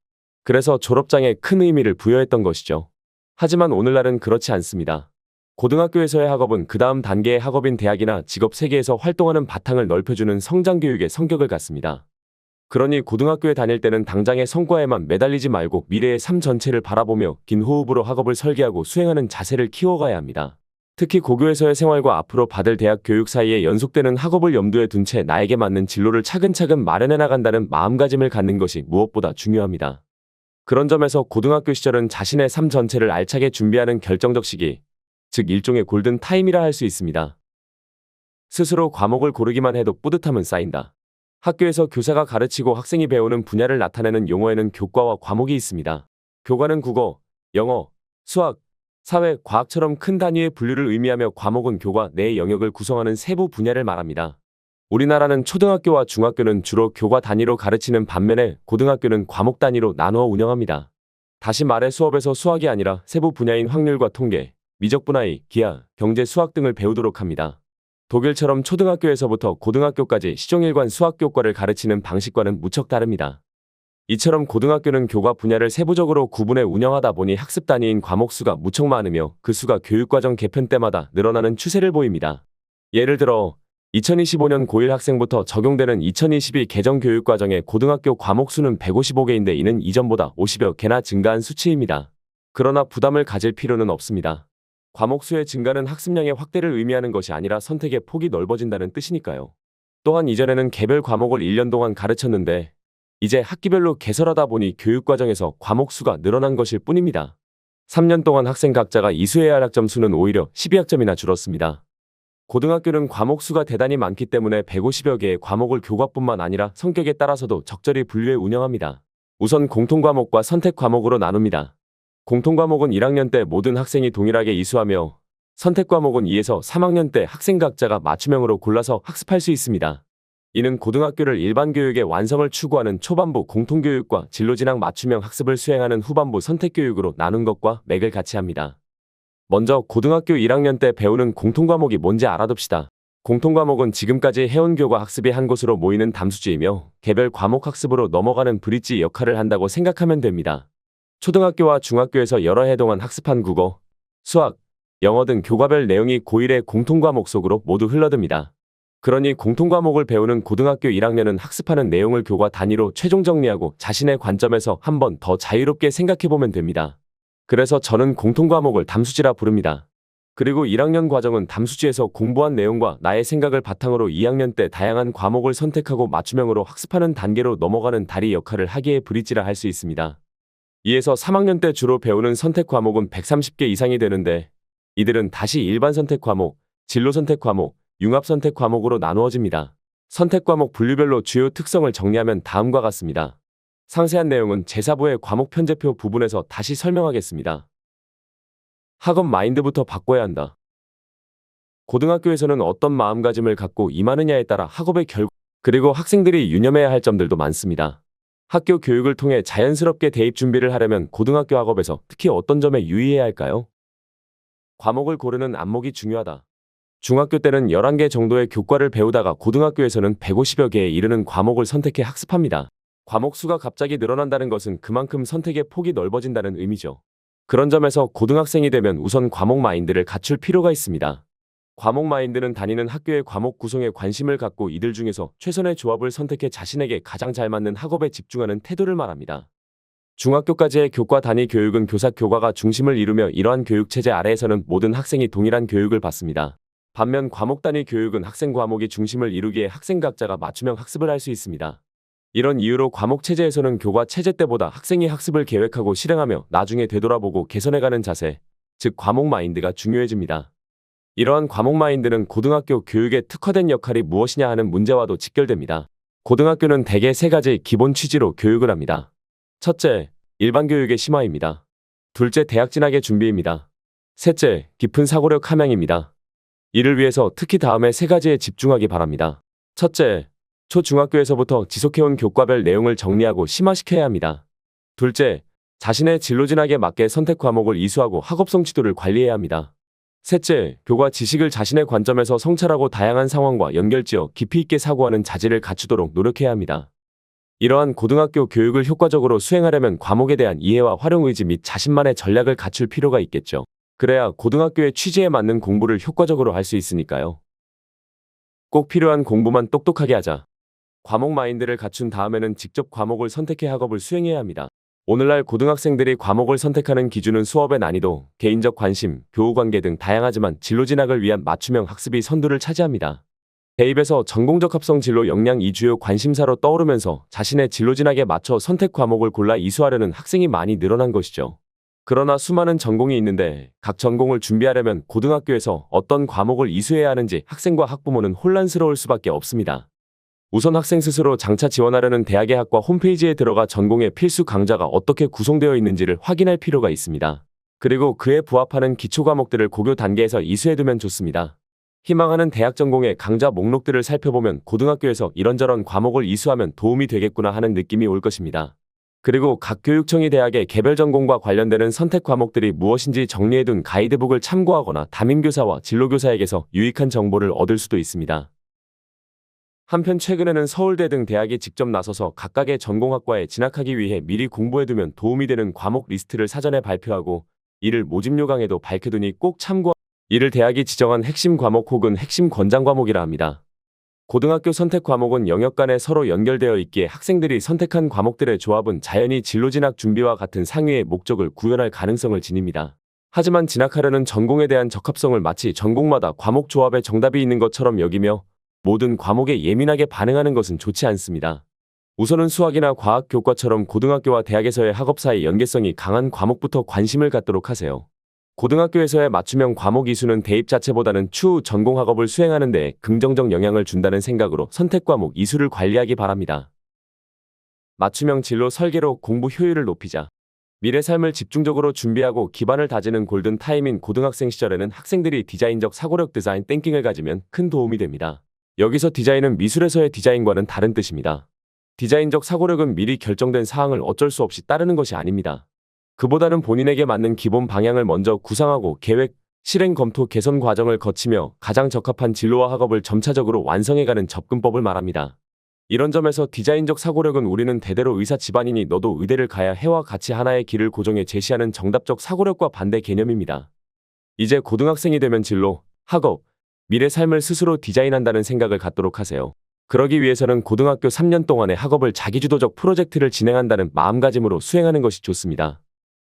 그래서 졸업장에 큰 의미를 부여했던 것이죠. 하지만 오늘날은 그렇지 않습니다. 고등학교에서의 학업은 그 다음 단계의 학업인 대학이나 직업 세계에서 활동하는 바탕을 넓혀주는 성장교육의 성격을 갖습니다. 그러니 고등학교에 다닐 때는 당장의 성과에만 매달리지 말고 미래의 삶 전체를 바라보며 긴 호흡으로 학업을 설계하고 수행하는 자세를 키워가야 합니다. 특히 고교에서의 생활과 앞으로 받을 대학 교육 사이에 연속되는 학업을 염두에 둔 채 나에게 맞는 진로를 차근차근 마련해 나간다는 마음가짐을 갖는 것이 무엇보다 중요합니다. 그런 점에서 고등학교 시절은 자신의 삶 전체를 알차게 준비하는 결정적 시기, 즉 일종의 골든 타임이라 할 수 있습니다. 스스로 과목을 고르기만 해도 뿌듯함은 쌓인다. 학교에서 교사가 가르치고 학생이 배우는 분야를 나타내는 용어에는 교과와 과목이 있습니다. 교과는 국어, 영어, 수학, 사회, 과학처럼 큰 단위의 분류를 의미하며 과목은 교과 내의 영역을 구성하는 세부 분야를 말합니다. 우리나라는 초등학교와 중학교는 주로 교과 단위로 가르치는 반면에 고등학교는 과목 단위로 나누어 운영합니다. 다시 말해 수업에서 수학이 아니라 세부 분야인 확률과 통계, 미적분화의, 기하, 경제, 수학 등을 배우도록 합니다. 독일처럼 초등학교에서부터 고등학교까지 시종일관 수학 교과를 가르치는 방식과는 무척 다릅니다. 이처럼 고등학교는 교과 분야를 세부적으로 구분해 운영하다 보니 학습 단위인 과목 수가 무척 많으며 그 수가 교육과정 개편 때마다 늘어나는 추세를 보입니다. 예를 들어 2025년 고1 학생부터 적용되는 2022 개정 교육과정의 고등학교 과목 수는 155개인데 이는 이전보다 50여 개나 증가한 수치입니다. 그러나 부담을 가질 필요는 없습니다. 과목 수의 증가는 학습량의 확대를 의미하는 것이 아니라 선택의 폭이 넓어진다는 뜻이니까요. 또한 이전에는 개별 과목을 1년 동안 가르쳤는데 이제 학기별로 개설하다 보니 교육과정에서 과목 수가 늘어난 것일 뿐입니다. 3년 동안 학생 각자가 이수해야 할 학점 수는 오히려 12학점이나 줄었습니다. 고등학교는 과목 수가 대단히 많기 때문에 150여 개의 과목을 교과뿐만 아니라 성격에 따라서도 적절히 분류해 운영합니다. 우선 공통과목과 선택과목으로 나눕니다. 공통과목은 1학년 때 모든 학생이 동일하게 이수하며 선택과목은 2에서 3학년 때 학생 각자가 맞춤형으로 골라서 학습할 수 있습니다. 이는 고등학교를 일반교육의 완성을 추구하는 초반부 공통교육과 진로진학 맞춤형 학습을 수행하는 후반부 선택교육으로 나눈 것과 맥을 같이 합니다. 먼저 고등학교 1학년 때 배우는 공통과목이 뭔지 알아둡시다. 공통과목은 지금까지 해온 교과 학습이 한 곳으로 모이는 담수지이며 개별 과목 학습으로 넘어가는 브릿지 역할을 한다고 생각하면 됩니다. 초등학교와 중학교에서 여러 해 동안 학습한 국어, 수학, 영어 등 교과별 내용이 고1의 공통과목 속으로 모두 흘러듭니다. 그러니 공통과목을 배우는 고등학교 1학년은 학습하는 내용을 교과 단위로 최종 정리하고 자신의 관점에서 한 번 더 자유롭게 생각해보면 됩니다. 그래서 저는 공통과목을 담수지라 부릅니다. 그리고 1학년 과정은 담수지에서 공부한 내용과 나의 생각을 바탕으로 2학년 때 다양한 과목을 선택하고 맞춤형으로 학습하는 단계로 넘어가는 다리 역할을 하기에 브릿지라 할 수 있습니다. 2에서 3학년 때 주로 배우는 선택 과목은 130개 이상이 되는데 이들은 다시 일반 선택 과목, 진로 선택 과목, 융합 선택 과목으로 나누어집니다. 선택 과목 분류별로 주요 특성을 정리하면 다음과 같습니다. 상세한 내용은 제4부의 과목 편제표 부분에서 다시 설명하겠습니다. 학업 마인드부터 바꿔야 한다. 고등학교에서는 어떤 마음가짐을 갖고 임하느냐에 따라 학업의 결과 그리고 학생들이 유념해야 할 점들도 많습니다. 학교 교육을 통해 자연스럽게 대입 준비를 하려면 고등학교 학업에서 특히 어떤 점에 유의해야 할까요? 과목을 고르는 안목이 중요하다. 중학교 때는 11개 정도의 교과를 배우다가 고등학교에서는 150여 개에 이르는 과목을 선택해 학습합니다. 과목 수가 갑자기 늘어난다는 것은 그만큼 선택의 폭이 넓어진다는 의미죠. 그런 점에서 고등학생이 되면 우선 과목 마인드를 갖출 필요가 있습니다. 과목 마인드는 다니는 학교의 과목 구성에 관심을 갖고 이들 중에서 최선의 조합을 선택해 자신에게 가장 잘 맞는 학업에 집중하는 태도를 말합니다. 중학교까지의 교과 단위 교육은 교사 교과가 중심을 이루며 이러한 교육체제 아래에서는 모든 학생이 동일한 교육을 받습니다. 반면 과목 단위 교육은 학생 과목이 중심을 이루기에 학생 각자가 맞춤형 학습을 할 수 있습니다. 이런 이유로 과목 체제에서는 교과 체제 때보다 학생이 학습을 계획하고 실행하며 나중에 되돌아보고 개선해가는 자세, 즉 과목 마인드가 중요해집니다. 이러한 과목 마인드는 고등학교 교육의 특화된 역할이 무엇이냐 하는 문제와도 직결됩니다. 고등학교는 대개 세 가지 기본 취지로 교육을 합니다. 첫째, 일반 교육의 심화입니다. 둘째, 대학 진학의 준비입니다. 셋째, 깊은 사고력 함양입니다. 이를 위해서 특히 다음의 세 가지에 집중하기 바랍니다. 첫째, 초중학교에서부터 지속해온 교과별 내용을 정리하고 심화시켜야 합니다. 둘째, 자신의 진로 진학에 맞게 선택 과목을 이수하고 학업 성취도를 관리해야 합니다. 셋째, 교과 지식을 자신의 관점에서 성찰하고 다양한 상황과 연결지어 깊이 있게 사고하는 자질을 갖추도록 노력해야 합니다. 이러한 고등학교 교육을 효과적으로 수행하려면 과목에 대한 이해와 활용 의지 및 자신만의 전략을 갖출 필요가 있겠죠. 그래야 고등학교의 취지에 맞는 공부를 효과적으로 할 수 있으니까요. 꼭 필요한 공부만 똑똑하게 하자. 과목 마인드를 갖춘 다음에는 직접 과목을 선택해 학업을 수행해야 합니다. 오늘날 고등학생들이 과목을 선택하는 기준은 수업의 난이도, 개인적 관심, 교우관계 등 다양하지만 진로 진학을 위한 맞춤형 학습이 선두를 차지합니다. 대입에서 전공적 합성 진로 역량이 주요 관심사로 떠오르면서 자신의 진로 진학에 맞춰 선택 과목을 골라 이수하려는 학생이 많이 늘어난 것이죠. 그러나 수많은 전공이 있는데 각 전공을 준비하려면 고등학교에서 어떤 과목을 이수해야 하는지 학생과 학부모는 혼란스러울 수밖에 없습니다. 우선 학생 스스로 장차 지원하려는 대학의 학과 홈페이지에 들어가 전공의 필수 강좌가 어떻게 구성되어 있는지를 확인할 필요가 있습니다. 그리고 그에 부합하는 기초 과목들을 고교 단계에서 이수해두면 좋습니다. 희망하는 대학 전공의 강좌 목록들을 살펴보면 고등학교에서 이런저런 과목을 이수하면 도움이 되겠구나 하는 느낌이 올 것입니다. 그리고 각 교육청이 대학의 개별 전공과 관련되는 선택 과목들이 무엇인지 정리해둔 가이드북을 참고하거나 담임교사와 진로교사에게서 유익한 정보를 얻을 수도 있습니다. 한편 최근에는 서울대 등 대학이 직접 나서서 각각의 전공학과에 진학하기 위해 미리 공부해두면 도움이 되는 과목 리스트를 사전에 발표하고 이를 모집 요강에도 밝혀두니 꼭 이를 대학이 지정한 핵심 과목 혹은 핵심 권장 과목이라 합니다. 고등학교 선택 과목은 영역 간에 서로 연결되어 있기에 학생들이 선택한 과목들의 조합은 자연히 진로 진학 준비와 같은 상위의 목적을 구현할 가능성을 지닙니다. 하지만 진학하려는 전공에 대한 적합성을 마치 전공마다 과목 조합에 정답이 있는 것처럼 여기며 모든 과목에 예민하게 반응하는 것은 좋지 않습니다. 우선은 수학이나 과학, 교과처럼 고등학교와 대학에서의 학업사의 연계성이 강한 과목부터 관심을 갖도록 하세요. 고등학교에서의 맞춤형 과목 이수는 대입 자체보다는 추후 전공 학업을 수행하는 데 긍정적 영향을 준다는 생각으로 선택 과목 이수를 관리하기 바랍니다. 맞춤형 진로 설계로 공부 효율을 높이자. 미래 삶을 집중적으로 준비하고 기반을 다지는 골든 타임인 고등학생 시절에는 학생들이 디자인적 사고력 디자인 띵킹을 가지면 큰 도움이 됩니다. 여기서 디자인은 미술에서의 디자인과는 다른 뜻입니다. 디자인적 사고력은 미리 결정된 사항을 어쩔 수 없이 따르는 것이 아닙니다. 그보다는 본인에게 맞는 기본 방향을 먼저 구상하고 계획, 실행, 검토, 개선 과정을 거치며 가장 적합한 진로와 학업을 점차적으로 완성해가는 접근법을 말합니다. 이런 점에서 디자인적 사고력은 우리는 대대로 의사 집안이니 너도 의대를 가야 해와 같이 하나의 길을 고정해 제시하는 정답적 사고력과 반대 개념입니다. 이제 고등학생이 되면 진로, 학업, 미래 삶을 스스로 디자인한다는 생각을 갖도록 하세요. 그러기 위해서는 고등학교 3년 동안의 학업을 자기주도적 프로젝트를 진행한다는 마음가짐으로 수행하는 것이 좋습니다.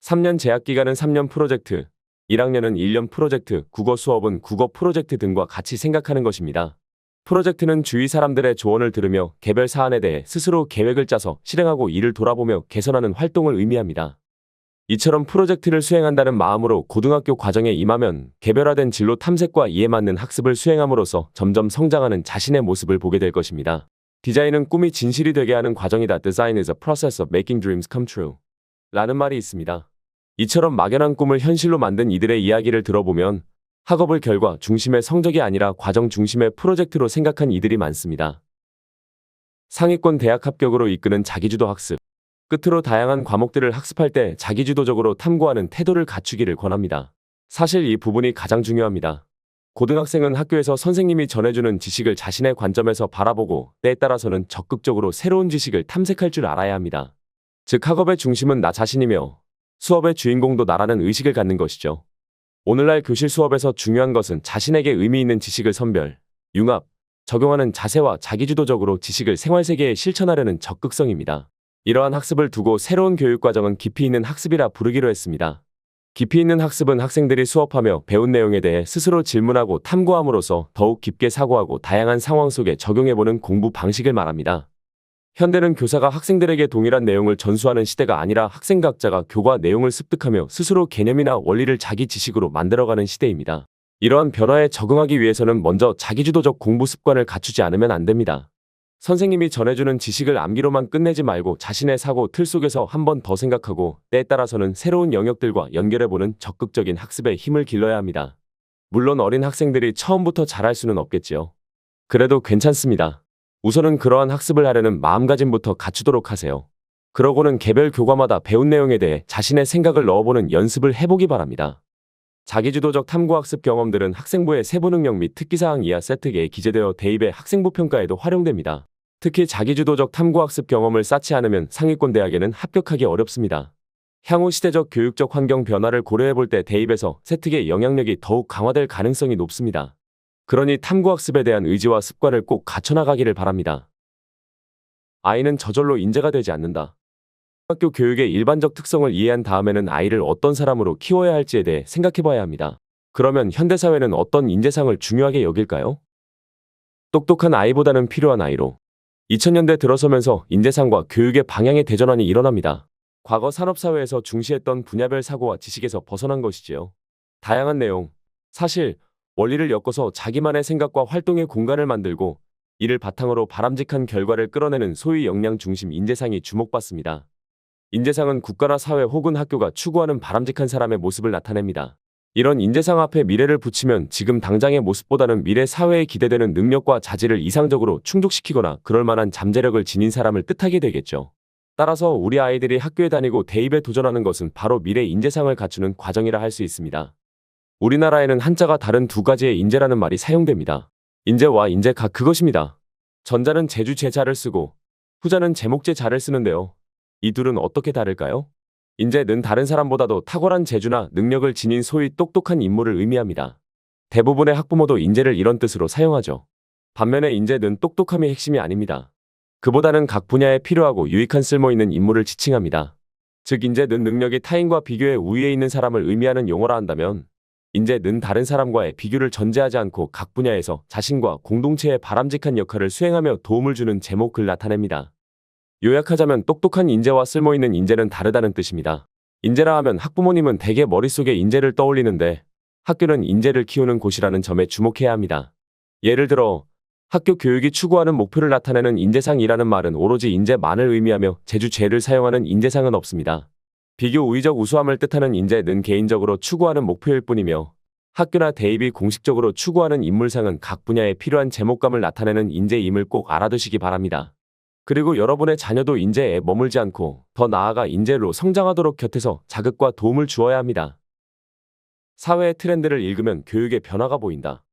3년 재학 기간은 3년 프로젝트, 1학년은 1년 프로젝트, 국어 수업은 국어 프로젝트 등과 같이 생각하는 것입니다. 프로젝트는 주위 사람들의 조언을 들으며 개별 사안에 대해 스스로 계획을 짜서 실행하고 이를 돌아보며 개선하는 활동을 의미합니다. 이처럼 프로젝트를 수행한다는 마음으로 고등학교 과정에 임하면 개별화된 진로 탐색과 이에 맞는 학습을 수행함으로써 점점 성장하는 자신의 모습을 보게 될 것입니다. 디자인은 꿈이 진실이 되게 하는 과정이다. Design is a process of making dreams come true. 라는 말이 있습니다. 이처럼 막연한 꿈을 현실로 만든 이들의 이야기를 들어보면 학업을 결과 중심의 성적이 아니라 과정 중심의 프로젝트로 생각한 이들이 많습니다. 상위권 대학 합격으로 이끄는 자기주도 학습. 끝으로 다양한 과목들을 학습할 때 자기주도적으로 탐구하는 태도를 갖추기를 권합니다. 사실 이 부분이 가장 중요합니다. 고등학생은 학교에서 선생님이 전해주는 지식을 자신의 관점에서 바라보고 때에 따라서는 적극적으로 새로운 지식을 탐색할 줄 알아야 합니다. 즉 학업의 중심은 나 자신이며 수업의 주인공도 나라는 의식을 갖는 것이죠. 오늘날 교실 수업에서 중요한 것은 자신에게 의미 있는 지식을 선별, 융합, 적용하는 자세와 자기주도적으로 지식을 생활세계에 실천하려는 적극성입니다. 이러한 학습을 두고 새로운 교육과정은 깊이 있는 학습이라 부르기로 했습니다. 깊이 있는 학습은 학생들이 수업하며 배운 내용에 대해 스스로 질문하고 탐구함으로써 더욱 깊게 사고하고 다양한 상황 속에 적용해보는 공부 방식을 말합니다. 현대는 교사가 학생들에게 동일한 내용을 전수하는 시대가 아니라 학생 각자가 교과 내용을 습득하며 스스로 개념이나 원리를 자기 지식으로 만들어가는 시대입니다. 이러한 변화에 적응하기 위해서는 먼저 자기주도적 공부 습관을 갖추지 않으면 안 됩니다. 선생님이 전해주는 지식을 암기로만 끝내지 말고 자신의 사고 틀 속에서 한 번 더 생각하고 때에 따라서는 새로운 영역들과 연결해보는 적극적인 학습에 힘을 길러야 합니다. 물론 어린 학생들이 처음부터 잘할 수는 없겠지요. 그래도 괜찮습니다. 우선은 그러한 학습을 하려는 마음가짐부터 갖추도록 하세요. 그러고는 개별 교과마다 배운 내용에 대해 자신의 생각을 넣어보는 연습을 해보기 바랍니다. 자기주도적 탐구학습 경험들은 학생부의 세부 능력 및 특기사항 이하 세트계에 기재되어 대입의 학생부 평가에도 활용됩니다. 특히 자기주도적 탐구학습 경험을 쌓지 않으면 상위권 대학에는 합격하기 어렵습니다. 향후 시대적 교육적 환경 변화를 고려해볼 때 대입에서 세특의 영향력이 더욱 강화될 가능성이 높습니다. 그러니 탐구학습에 대한 의지와 습관을 꼭 갖춰나가기를 바랍니다. 아이는 저절로 인재가 되지 않는다. 학교 교육의 일반적 특성을 이해한 다음에는 아이를 어떤 사람으로 키워야 할지에 대해 생각해봐야 합니다. 그러면 현대사회는 어떤 인재상을 중요하게 여길까요? 똑똑한 아이보다는 필요한 아이로. 2000년대 들어서면서 인재상과 교육의 방향의 대전환이 일어납니다. 과거 산업사회에서 중시했던 분야별 사고와 지식에서 벗어난 것이지요. 다양한 내용, 사실, 원리를 엮어서 자기만의 생각과 활동의 공간을 만들고 이를 바탕으로 바람직한 결과를 끌어내는 소위 역량 중심 인재상이 주목받습니다. 인재상은 국가나 사회 혹은 학교가 추구하는 바람직한 사람의 모습을 나타냅니다. 이런 인재상 앞에 미래를 붙이면 지금 당장의 모습보다는 미래 사회에 기대되는 능력과 자질을 이상적으로 충족시키거나 그럴 만한 잠재력을 지닌 사람을 뜻하게 되겠죠. 따라서 우리 아이들이 학교에 다니고 대입에 도전하는 것은 바로 미래 인재상을 갖추는 과정이라 할 수 있습니다. 우리나라에는 한자가 다른 두 가지의 인재라는 말이 사용됩니다. 인재와 인재가 그것입니다. 전자는 제주 제자를 쓰고 후자는 제목제 자를 쓰는데요. 이 둘은 어떻게 다를까요? 인재는 다른 사람보다도 탁월한 재주나 능력을 지닌 소위 똑똑한 인물을 의미합니다. 대부분의 학부모도 인재를 이런 뜻으로 사용하죠. 반면에 인재는 똑똑함이 핵심이 아닙니다. 그보다는 각 분야에 필요하고 유익한 쓸모있는 인물을 지칭합니다. 즉 인재는 능력이 타인과 비교해 우위에 있는 사람을 의미하는 용어라 한다면 인재는 다른 사람과의 비교를 전제하지 않고 각 분야에서 자신과 공동체에 바람직한 역할을 수행하며 도움을 주는 제목을 나타냅니다. 요약하자면 똑똑한 인재와 쓸모있는 인재는 다르다는 뜻입니다. 인재라 하면 학부모님은 대개 머릿속에 인재를 떠올리는데 학교는 인재를 키우는 곳이라는 점에 주목해야 합니다. 예를 들어 학교 교육이 추구하는 목표를 나타내는 인재상이라는 말은 오로지 인재만을 의미하며 제주제를 사용하는 인재상은 없습니다. 비교 우위적 우수함을 뜻하는 인재는 개인적으로 추구하는 목표일 뿐이며 학교나 대입이 공식적으로 추구하는 인물상은 각 분야에 필요한 제목감을 나타내는 인재임을 꼭 알아두시기 바랍니다. 그리고 여러분의 자녀도 인재에 머물지 않고 더 나아가 인재로 성장하도록 곁에서 자극과 도움을 주어야 합니다. 사회의 트렌드를 읽으면 교육의 변화가 보인다.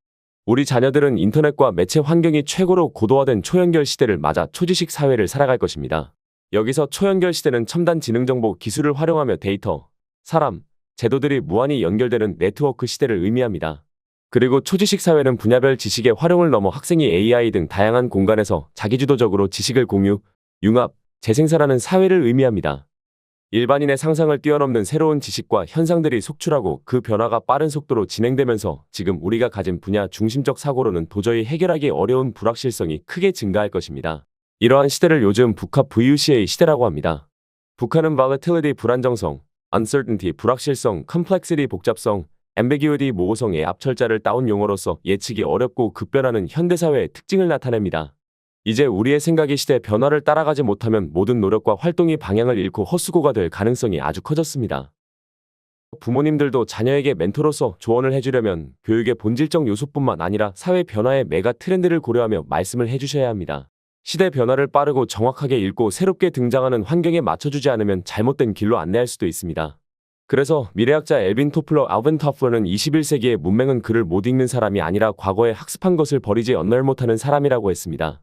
우리 자녀들은 인터넷과 매체 환경이 최고로 고도화된 초연결 시대를 맞아 초지식 사회를 살아갈 것입니다. 여기서 초연결 시대는 첨단 지능정보 기술을 활용하며 데이터, 사람, 제도들이 무한히 연결되는 네트워크 시대를 의미합니다. 그리고 초지식 사회는 분야별 지식의 활용을 넘어 학생이 AI 등 다양한 공간에서 자기주도적으로 지식을 공유, 융합, 재생산하는 사회를 의미합니다. 일반인의 상상을 뛰어넘는 새로운 지식과 현상들이 속출하고 그 변화가 빠른 속도로 진행되면서 지금 우리가 가진 분야 중심적 사고로는 도저히 해결하기 어려운 불확실성이 크게 증가할 것입니다. 이러한 시대를 요즘 북한 VUC의 시대라고 합니다. 북한은 volatility 불안정성, uncertainty 불확실성, complexity 복잡성, ambiguity 모호성의 앞철자를 따온 용어로서 예측이 어렵고 급변하는 현대사회의 특징을 나타냅니다. 이제 우리의 생각이 시대 변화를 따라가지 못하면 모든 노력과 활동이 방향을 잃고 헛수고가 될 가능성이 아주 커졌습니다. 부모님들도 자녀에게 멘토로서 조언을 해주려면 교육의 본질적 요소뿐만 아니라 사회 변화의 메가 트렌드를 고려하며 말씀을 해주셔야 합니다. 시대 변화를 빠르고 정확하게 읽고 새롭게 등장하는 환경에 맞춰주지 않으면 잘못된 길로 안내할 수도 있습니다. 그래서 미래학자 엘빈 토플러는 21세기의 문맹은 글을 못 읽는 사람이 아니라 과거에 학습한 것을 버리지 언말 못하는 사람이라고 했습니다.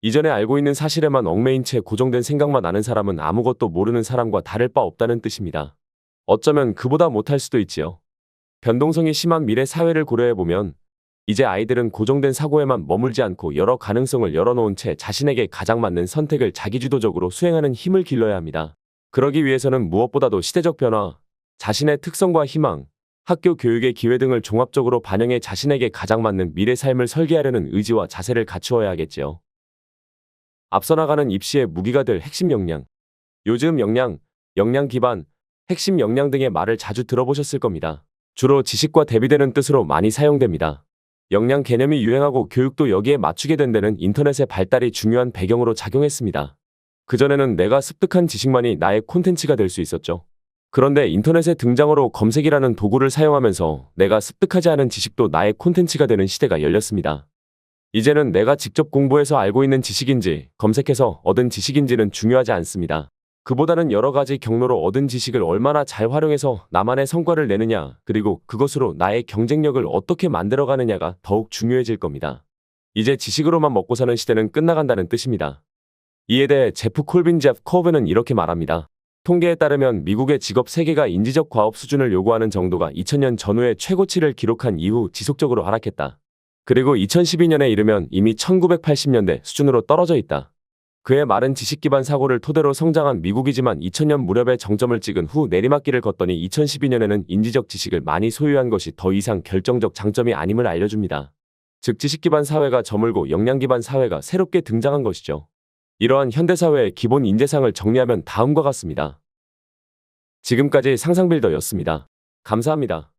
이전에 알고 있는 사실에만 얽매인 채 고정된 생각만 아는 사람은 아무것도 모르는 사람과 다를 바 없다는 뜻입니다. 어쩌면 그보다 못할 수도 있지요. 변동성이 심한 미래 사회를 고려해보면 이제 아이들은 고정된 사고에만 머물지 않고 여러 가능성을 열어놓은 채 자신에게 가장 맞는 선택을 자기주도적으로 수행하는 힘을 길러야 합니다. 그러기 위해서는 무엇보다도 시대적 변화, 자신의 특성과 희망, 학교 교육의 기회 등을 종합적으로 반영해 자신에게 가장 맞는 미래 삶을 설계하려는 의지와 자세를 갖추어야 하겠지요. 앞서 나가는 입시의 무기가 될 핵심 역량. 요즘 역량 기반, 핵심 역량 등의 말을 자주 들어보셨을 겁니다. 주로 지식과 대비되는 뜻으로 많이 사용됩니다. 역량 개념이 유행하고 교육도 여기에 맞추게 된 데는 인터넷의 발달이 중요한 배경으로 작용했습니다. 그전에는 내가 습득한 지식만이 나의 콘텐츠가 될 수 있었죠. 그런데 인터넷의 등장으로 검색이라는 도구를 사용하면서 내가 습득하지 않은 지식도 나의 콘텐츠가 되는 시대가 열렸습니다. 이제는 내가 직접 공부해서 알고 있는 지식인지 검색해서 얻은 지식인지는 중요하지 않습니다. 그보다는 여러 가지 경로로 얻은 지식을 얼마나 잘 활용해서 나만의 성과를 내느냐, 그리고 그것으로 나의 경쟁력을 어떻게 만들어가느냐가 더욱 중요해질 겁니다. 이제 지식으로만 먹고 사는 시대는 끝나간다는 뜻입니다. 이에 대해 제프 코브는 이렇게 말합니다. 통계에 따르면 미국의 직업 세계가 인지적 과업 수준을 요구하는 정도가 2000년 전후의 최고치를 기록한 이후 지속적으로 하락했다. 그리고 2012년에 이르면 이미 1980년대 수준으로 떨어져 있다. 그의 말은 지식 기반 사고를 토대로 성장한 미국이지만 2000년 무렵에 정점을 찍은 후 내리막길을 걷더니 2012년에는 인지적 지식을 많이 소유한 것이 더 이상 결정적 장점이 아님을 알려줍니다. 즉 지식 기반 사회가 저물고 역량 기반 사회가 새롭게 등장한 것이죠. 이러한 현대사회의 기본 인재상을 정리하면 다음과 같습니다. 지금까지 상상빌더였습니다. 감사합니다.